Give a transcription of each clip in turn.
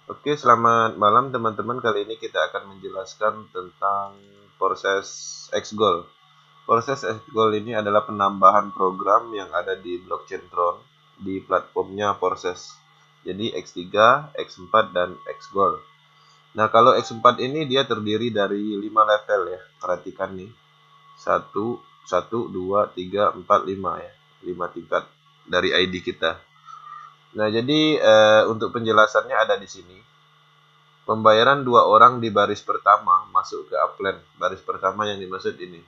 Oke, selamat malam teman-teman. Kali ini kita akan menjelaskan tentang proses Xgoal. Proses Xgoal ini adalah penambahan program yang ada di blockchain Tron di platformnya Proses. Jadi X3, X4, dan Xgoal. Nah, kalau X4 ini dia terdiri dari 5 level ya. Perhatikan nih. 1, 1, 2, 3, 4, 5 ya. 5 tingkat dari ID kita. Nah, jadi untuk penjelasannya ada di sini. Pembayaran dua orang di baris pertama masuk ke upline. Baris pertama yang dimaksud ini.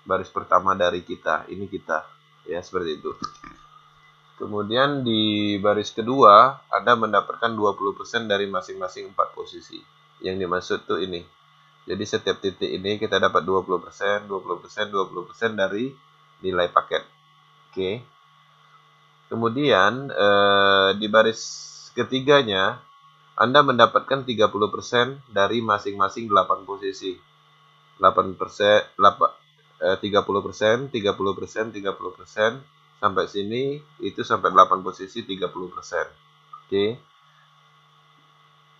Baris pertama dari kita. Ini kita. Ya, seperti itu. Kemudian di baris kedua, Anda mendapatkan 20% dari masing-masing 4 posisi. Yang dimaksud tuh ini. Jadi setiap titik ini kita dapat 20%, 20%, 20% dari nilai paket. Oke. Kemudian di baris ketiganya Anda mendapatkan 30% dari masing-masing 8 posisi. 8%, 30%, 30%, 30%, sampai sini itu sampai 8 posisi 30%. Oke.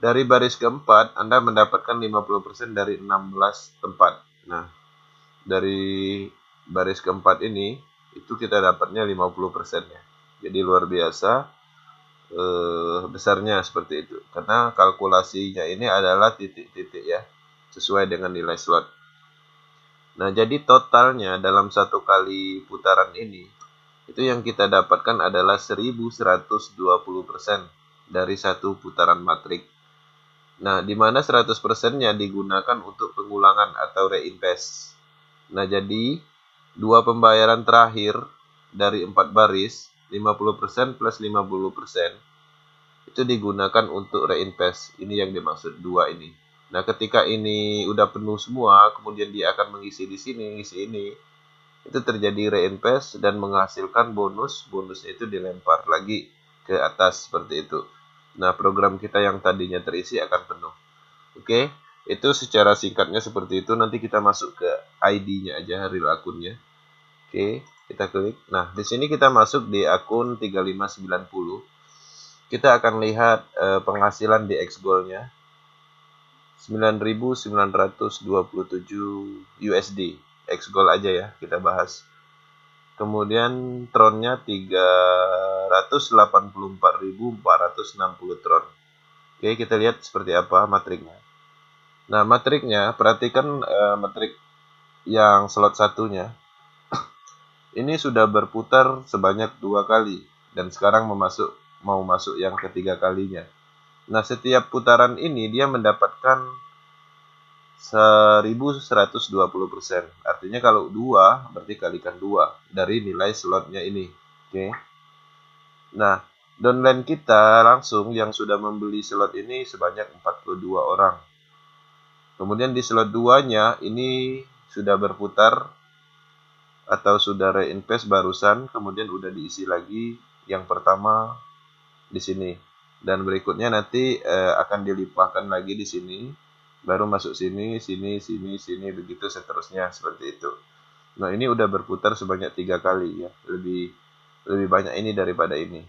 Dari baris keempat, Anda mendapatkan 50% dari 16 tempat. Nah, dari baris keempat ini, itu kita dapatnya 50% ya. Jadi luar biasa besarnya seperti itu. Karena kalkulasinya ini adalah titik-titik ya, sesuai dengan nilai slot. Nah, jadi totalnya dalam satu kali putaran ini, itu yang kita dapatkan adalah 1120% dari satu putaran matrik. Nah, di mana 100%-nya digunakan untuk pengulangan atau reinvest. Nah, jadi dua pembayaran terakhir dari 4 baris, 50% plus 50%, itu digunakan untuk reinvest. Ini yang dimaksud dua ini. Nah, ketika ini udah penuh semua, kemudian dia akan mengisi di sini, ngisi ini, itu terjadi reinvest dan menghasilkan bonus. Bonusnya itu dilempar lagi ke atas seperti itu. Nah, program kita yang tadinya terisi akan penuh. Oke, itu secara singkatnya seperti itu. Nanti kita masuk ke ID-nya aja, real akunnya. Oke, kita klik. Nah, di sini kita masuk di akun 3590. Kita akan lihat penghasilan di Xgoal-nya 9.927 USD. Xgoal aja ya, kita bahas. Kemudian Tron-nya 384.460 Tron. Oke, kita lihat seperti apa matriknya. Nah, matriknya, perhatikan matrik yang slot satunya. Ini sudah berputar sebanyak 2 kali dan sekarang mau masuk yang ketiga kalinya. Nah, setiap putaran ini dia mendapatkan 1120%. Artinya kalau 2 berarti kalikan 2 dari nilai slotnya ini. Oke. Nah, downline kita langsung yang sudah membeli slot ini sebanyak 42 orang. Kemudian di slot 2-nya ini sudah berputar atau sudah reinvest barusan, kemudian udah diisi lagi yang pertama di sini. Dan berikutnya nanti akan dilimpahkan lagi di sini, baru masuk sini, sini, sini, sini, begitu seterusnya seperti itu. Nah, ini udah berputar sebanyak 3 kali ya, lebih banyak ini daripada ini.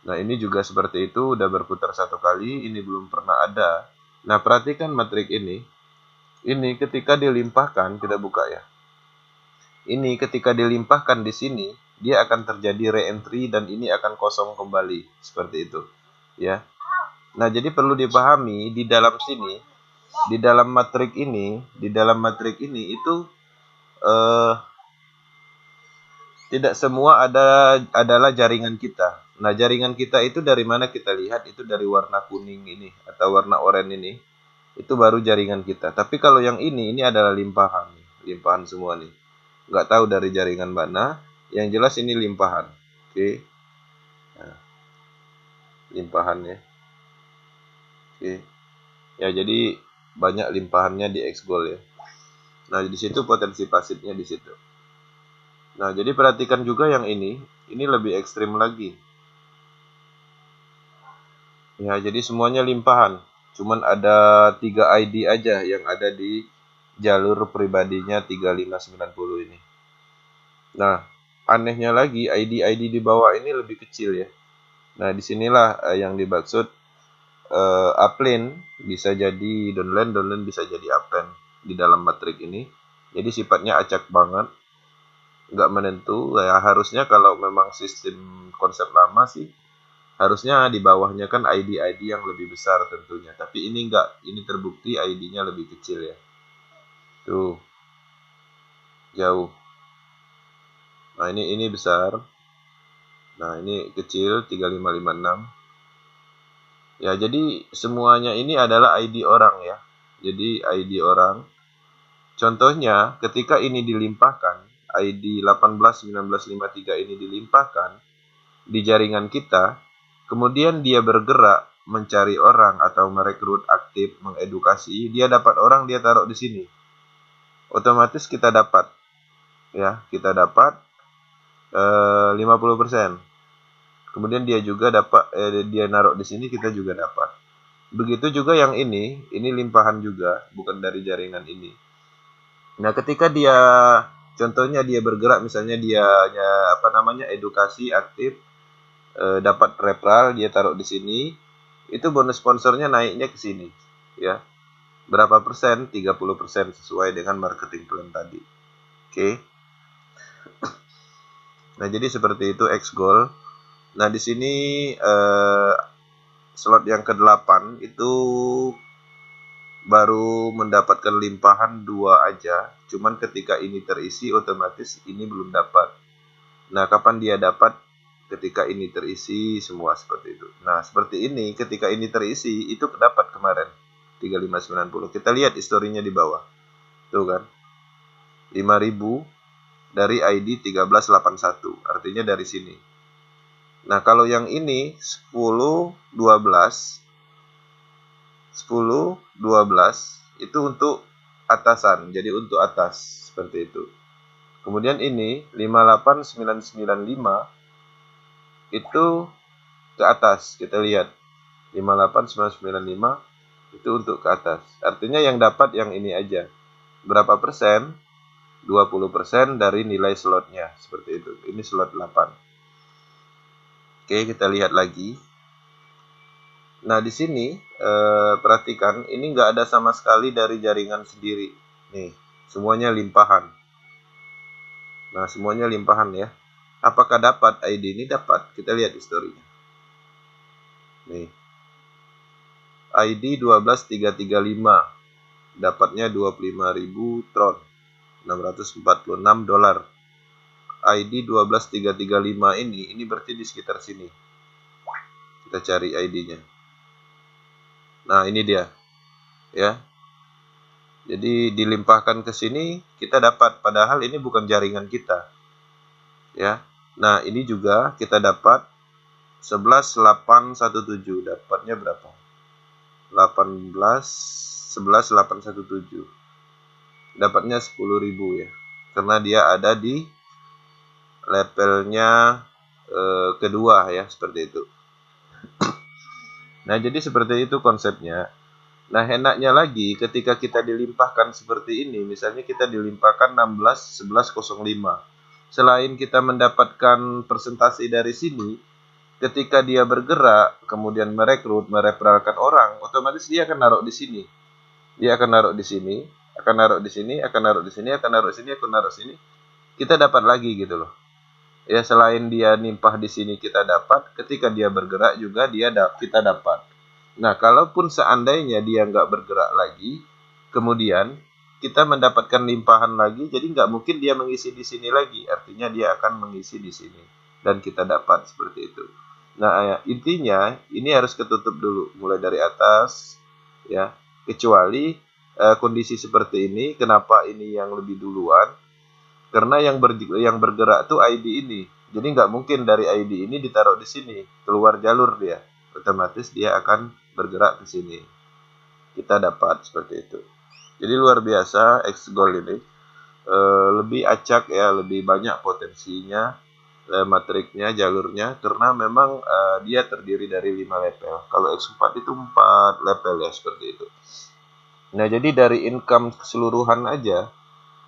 Nah, ini juga seperti itu, udah berputar 1 kali, ini belum pernah ada. Nah, perhatikan matrik ini. Ini ketika dilimpahkan, kita buka ya. Ini ketika dilimpahkan di sini, dia akan terjadi re-entry dan ini akan kosong kembali, seperti itu. Ya. Nah, jadi perlu dipahami di dalam sini, di dalam matrik ini itu tidak semua adalah jaringan kita. Nah, jaringan kita itu dari mana kita lihat? Itu dari warna kuning ini atau warna oranye ini. Itu baru jaringan kita. Tapi kalau yang ini adalah limpahan nih. Limpahan semua nih. Nggak tahu dari jaringan mana. Yang jelas ini limpahan. Oke. Nah, limpahannya. Oke. Ya, jadi banyak limpahannya di Xgoal ya. Nah, di situ potensi pasifnya di situ. Nah, jadi perhatikan juga yang ini lebih ekstrim lagi. Ya, jadi semuanya limpahan. Cuman ada 3 ID aja yang ada di jalur pribadinya 3590 ini. Nah, anehnya lagi ID-ID di bawah ini lebih kecil ya. Nah, disinilah yang dimaksud upline bisa jadi downline bisa jadi upline di dalam matrik ini. Jadi sifatnya acak banget, nggak menentu. Ya harusnya kalau memang sistem konsep lama sih, harusnya di bawahnya kan ID-ID yang lebih besar tentunya. Tapi ini enggak, ini terbukti ID-nya lebih kecil ya. Tuh, jauh. Nah, ini besar. Nah, ini kecil 3556. Ya, jadi semuanya ini adalah ID orang ya. Jadi ID orang. Contohnya, ketika ini dilimpahkan, ID 181953 ini dilimpahkan di jaringan kita, kemudian dia bergerak mencari orang atau merekrut aktif, mengedukasi, dia dapat orang, dia taruh di sini. Otomatis kita dapat ya, kita dapat 50%. Kemudian dia juga dapat dia naruh di sini, kita juga dapat. Begitu juga yang ini limpahan juga, bukan dari jaringan ini. Nah, ketika dia contohnya dia bergerak, misalnya dia edukasi aktif, dapat referral, dia taruh di sini, itu bonus sponsornya naiknya ke sini ya. Berapa persen? 30% sesuai dengan marketing plan tadi. Oke. Nah, jadi seperti itu X goal. Nah, di sini slot yang ke-8 itu baru mendapatkan limpahan 2 aja. Cuman ketika ini terisi, otomatis ini belum dapat. Nah, kapan dia dapat? Ketika ini terisi semua seperti itu. Nah, seperti ini, ketika ini terisi, itu dapat kemarin 3590. Kita lihat historinya di bawah. Tuh kan. 5000 dari ID 1381. Artinya dari sini. Nah, kalau yang ini 10 12 itu untuk atasan. Jadi untuk atas seperti itu. Kemudian ini 58995 itu ke atas. Kita lihat 58995 itu untuk ke atas. Artinya yang dapat yang ini aja. Berapa persen? 20% dari nilai slotnya. Seperti itu. Ini slot 8. Oke, kita lihat lagi. Nah, di sini perhatikan, ini nggak ada sama sekali dari jaringan sendiri. Nih, semuanya limpahan. Nah, semuanya limpahan ya. Apakah dapat ID ini? Dapat. Kita lihat historinya. Nih. ID 12335. Dapatnya 25.000 tron. 646 dolar. ID 12335 ini berarti di sekitar sini. Kita cari ID-nya. Nah, ini dia. Ya. Jadi dilimpahkan ke sini, kita dapat, padahal ini bukan jaringan kita. Ya. Nah, ini juga kita dapat 11817. Dapatnya berapa? 11817. Dapatnya 10.000 ya. Karena dia ada di levelnya kedua ya, seperti itu. Nah, jadi seperti itu konsepnya. Nah, enaknya lagi ketika kita dilimpahkan seperti ini, misalnya kita dilimpahkan 161105. Selain kita mendapatkan presentasi dari sini, ketika dia bergerak, kemudian merekrut, mereferalkan orang, otomatis dia akan naruh di sini. Dia akan naruh di sini, akan naruh di sini, akan naruh di sini, akan naruh di sini, akan naruh di sini. Kita dapat lagi gitu loh. Ya, selain dia nimpah di sini kita dapat, ketika dia bergerak juga kita dapat. Nah, kalaupun seandainya dia nggak bergerak lagi, kemudian kita mendapatkan limpahan lagi, jadi nggak mungkin dia mengisi di sini lagi. Artinya dia akan mengisi di sini dan kita dapat seperti itu. Nah, intinya ini harus ketutup dulu, mulai dari atas, ya. Kecuali kondisi seperti ini, kenapa ini yang lebih duluan? Karena yang bergerak tuh ID ini. Jadi nggak mungkin dari ID ini ditaruh di sini. Keluar jalur dia. Otomatis dia akan bergerak ke sini. Kita dapat seperti itu. Jadi luar biasa X Gold ini. Lebih acak ya, lebih banyak potensinya. Matriknya, jalurnya. Karena memang dia terdiri dari 5 level. Kalau X4 itu 4 level ya, seperti itu. Nah, jadi dari income keseluruhan aja,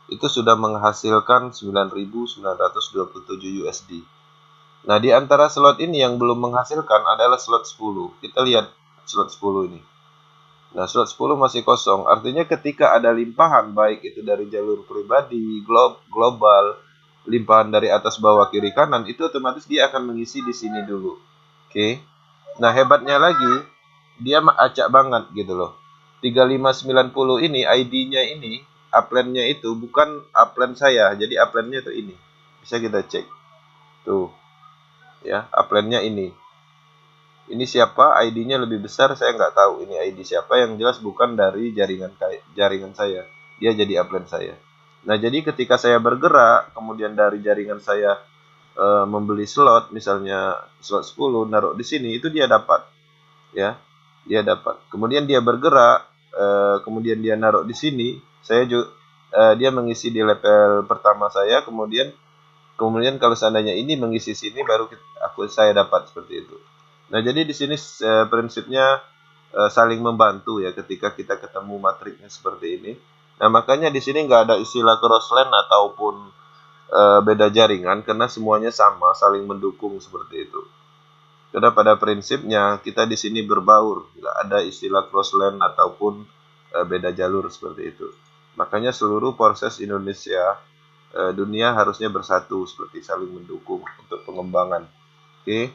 itu sudah menghasilkan 9.927 USD. Nah, di antara slot ini yang belum menghasilkan adalah slot 10. Kita lihat slot 10 ini. Nah, slot 10 masih kosong. Artinya ketika ada limpahan, baik itu dari jalur pribadi, global, limpahan dari atas, bawah, kiri, kanan, itu otomatis dia akan mengisi di sini dulu. Oke. Nah, hebatnya lagi, dia acak banget gitu loh. 3590 ini, ID-nya ini, upline-nya itu bukan upline saya. Jadi upline-nya itu ini. Bisa kita cek. Tuh. Ya, upline-nya ini. Ini siapa, ID-nya lebih besar, saya nggak tahu ini ID siapa, yang jelas bukan dari jaringan saya. Dia jadi upline saya. Nah, jadi ketika saya bergerak, kemudian dari jaringan saya membeli slot, misalnya slot 10, naruh di sini, itu dia dapat. Ya, dia dapat. Kemudian dia bergerak, kemudian dia naruh di sini, dia mengisi di level pertama saya, kemudian kalau seandainya ini mengisi sini, baru saya dapat seperti itu. Nah, jadi di sini prinsipnya saling membantu ya ketika kita ketemu matriknya seperti ini. Nah, makanya di sini nggak ada istilah crossland ataupun beda jaringan, karena semuanya sama, saling mendukung seperti itu. Karena pada prinsipnya kita di sini berbaur, nggak ada istilah crossland ataupun beda jalur seperti itu. Makanya seluruh proses Indonesia, dunia harusnya bersatu, seperti saling mendukung untuk pengembangan. Oke.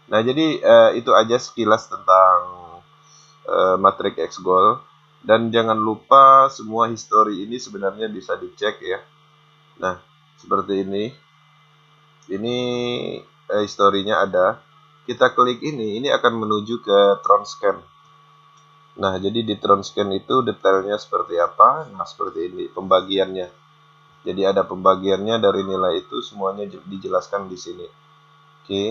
Nah, jadi itu aja sekilas tentang matrik X-Goal. Dan jangan lupa semua histori ini sebenarnya bisa dicek ya. Nah, seperti ini. Ini historinya ada. Kita klik ini akan menuju ke Tronscan. Nah, jadi di Tronscan itu detailnya seperti apa? Nah, seperti ini pembagiannya. Jadi ada pembagiannya dari nilai itu, semuanya dijelaskan di sini. Oke.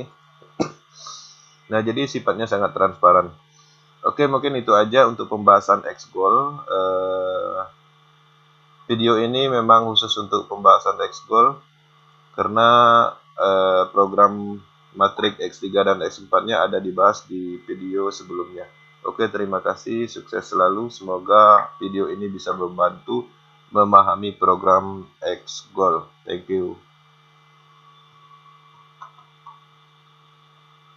Nah, jadi sifatnya sangat transparan. Oke, mungkin itu aja untuk pembahasan X-Goal. Video ini memang khusus untuk pembahasan X-Goal, karena program matrik X3 dan X4-nya ada dibahas di video sebelumnya. Oke, terima kasih, sukses selalu. Semoga video ini bisa membantu memahami program X-Goal. Thank you.